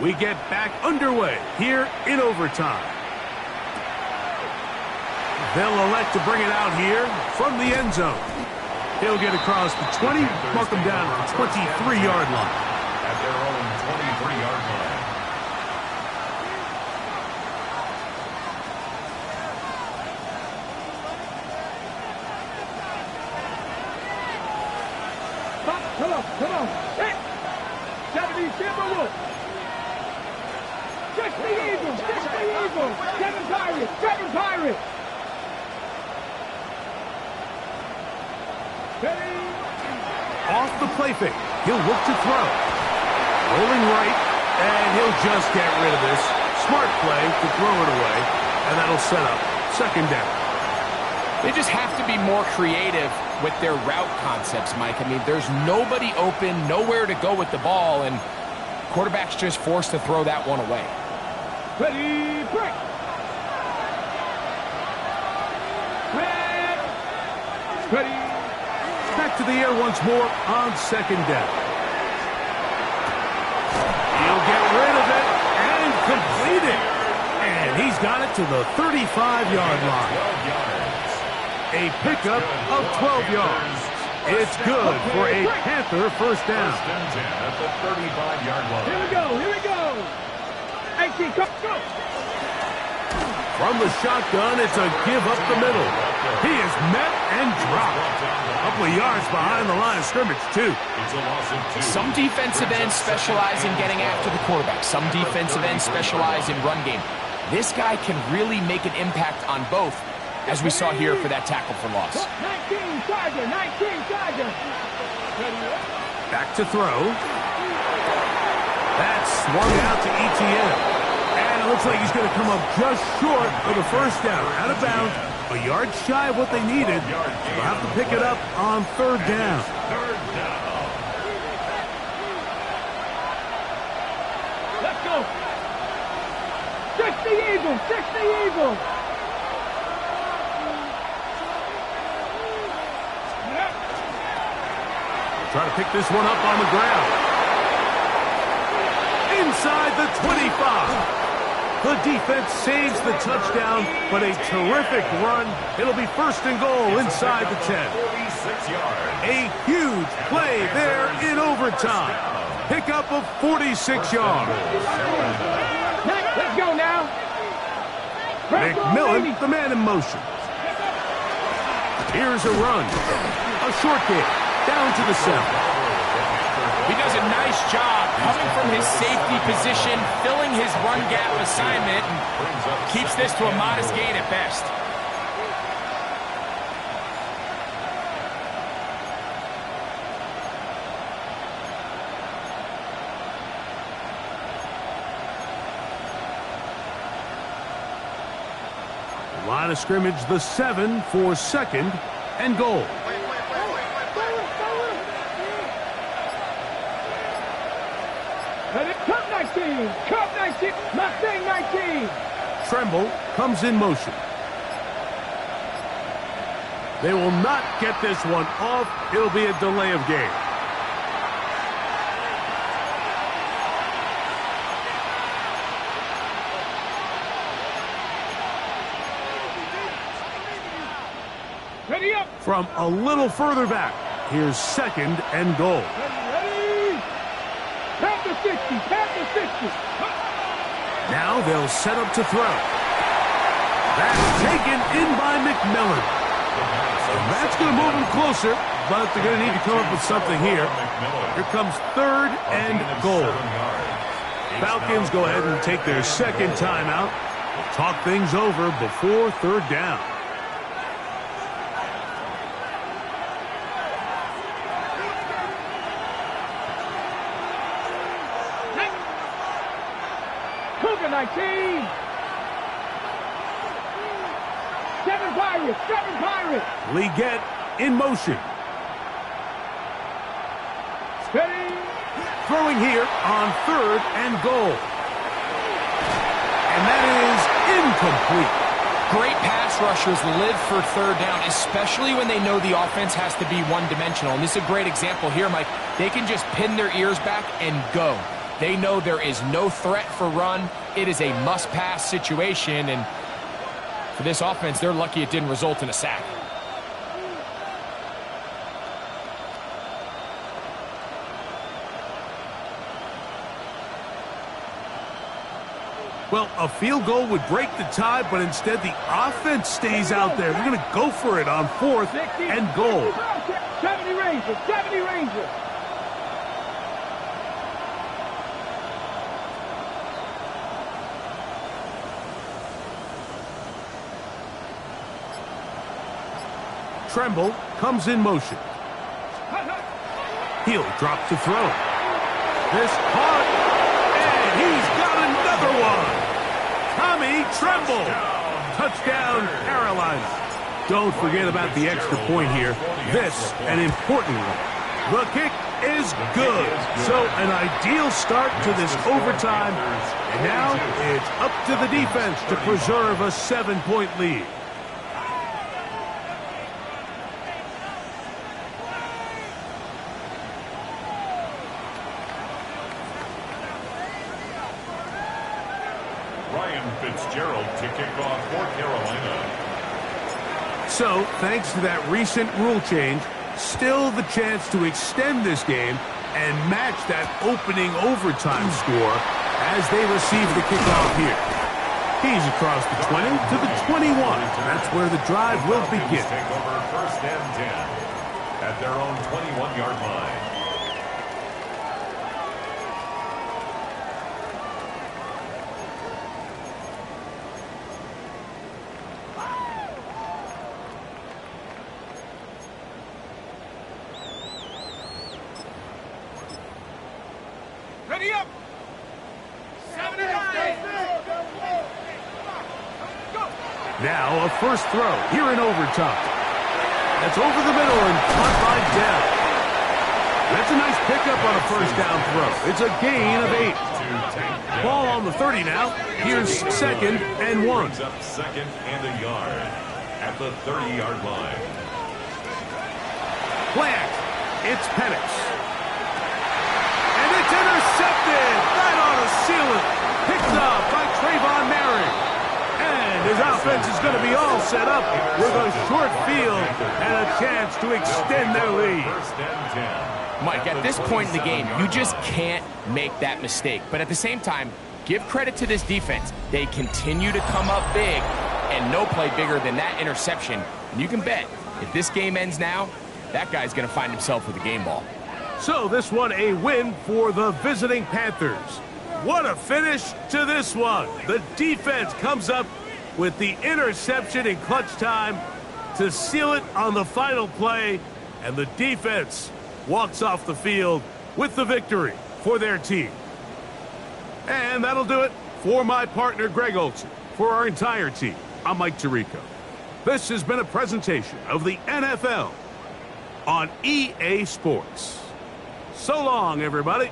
Speaker 1: We get back underway here in overtime. They'll elect to bring it out here from the end zone. He'll get across the 20, mark him down at the 23-yard line.
Speaker 2: At their own 23-yard line.
Speaker 4: Come on. Hit. 70, Timberwolf. Catch the Eagles. Kevin Pirate.
Speaker 1: Off the play fake. He'll look to throw. Rolling right, and he'll just get rid of this. Smart play to throw it away, and that'll set up second down.
Speaker 3: They just have to be more creative with their route concepts, Mike. I mean, there's nobody open, nowhere to go with the ball, and quarterback's just forced to throw that one away.
Speaker 4: Ready, break. Ready.
Speaker 1: Back to the air once more on second down. He'll get rid of it and complete it. And he's got it to the 35-yard line. A pickup of 12 yards. It's good for a Panther first down.
Speaker 2: First and 10 at the 35-yard line.
Speaker 4: Here we go. 18, go.
Speaker 1: From the shotgun, it's a give up the middle. He is met and dropped. A couple of yards behind the line of scrimmage, too.
Speaker 2: It's a loss of 2.
Speaker 3: Some defensive ends specialize in getting after the quarterback. Some defensive ends specialize in run game. This guy can really make an impact on both. as we saw here for that tackle for loss.
Speaker 4: 19, Charger, 19, Charger.
Speaker 1: Back to throw. That's swung out to ETN. And it looks like he's going to come up just short of the first down. Out of bounds, a yard shy of what they needed. They'll have to pick it up on third down.
Speaker 4: Let's go. 60 Eagles, 60 Eagles.
Speaker 1: Try to pick this one up on the ground. Inside the 25. The defense saves the touchdown, but a terrific run. It'll be first and goal inside the 10. A huge play there in overtime. Pickup of 46 yards.
Speaker 4: Let's go now.
Speaker 1: McMillan, the man in motion. Here's a run. A short kick. Down to the 7.
Speaker 3: He does a nice job coming from his safety position, filling his run gap assignment, and keeps this to a modest gain at best.
Speaker 1: Line of scrimmage, the 7 for second and goal.
Speaker 4: Cup 19, Cup 19, Mustang 19.
Speaker 1: Tremble comes in motion. They will not get this one off. It'll be a delay of game.
Speaker 4: Ready up.
Speaker 1: From a little further back, here's second and goal.
Speaker 4: Ready. Panther 60, Panther 60.
Speaker 1: Now they'll set up to throw. That's taken in by McMillan. And that's going to move them closer, but they're going to need to come up with something here. Here comes third and goal. Falcons go ahead and take their second timeout. They'll talk things over before third down.
Speaker 4: Cougar 19. 7 Pirates, 7 Pirates.
Speaker 1: Leggett in motion.
Speaker 4: Ready.
Speaker 1: Throwing here on third and goal. And that is incomplete.
Speaker 3: Great pass rushers live for third down, especially when they know the offense has to be one-dimensional. And this is a great example here, Mike. They can just pin their ears back and go. They know there is no threat for run. It is a must-pass situation, and for this offense, they're lucky it didn't result in a sack.
Speaker 1: Well, a field goal would break the tie, but instead the offense stays out there. They're going to go for it on fourth and goal.
Speaker 4: 70 Rangers, 70 Rangers.
Speaker 1: Tremble comes in motion. He'll drop to throw. This caught, and he's got another one. Tommy Tremble. Touchdown, Carolina. Don't forget about the extra point here. This, an important one. The kick is good. So an ideal start to this overtime. And now it's up to the defense to preserve a 7-point lead.
Speaker 2: Fitzgerald to kick off for Carolina.
Speaker 1: So, thanks to that recent rule change, still the chance to extend this game and match that opening overtime score as they receive the kickoff here. He's across the 20 to the 21. That's where the drive will begin.
Speaker 2: Take over first and 10 at their own 21-yard line.
Speaker 4: 70 up. 70 up.
Speaker 1: Now a first throw here in overtime. That's over the middle and caught by Dell. That's a nice pickup on a first down throw. It's a gain of 8. Ball on the 30 now. Here's 2nd and 1.
Speaker 2: Brings up 2nd and a yard at the 30-yard line.
Speaker 1: Plant. It's Penix. And it's intercepted. That ought to seal it. Picked up by Trayvon Merrick. And his offense is going to be all set up with a short field and a chance to extend their lead.
Speaker 2: First and 10.
Speaker 3: Mike, at this point in the game, you just can't make that mistake. But at the same time, give credit to this defense. They continue to come up big, and no play bigger than that interception. And you can bet, if this game ends now, that guy's going to find himself with a game ball.
Speaker 1: So this one a win for the visiting Panthers. What a finish to this one. The defense comes up with the interception in clutch time to seal it on the final play, and the defense walks off the field with the victory for their team. And that'll do it for my partner, Greg Olson. For our entire team, I'm Mike Tirico. This has been a presentation of the NFL on EA Sports. So long, everybody.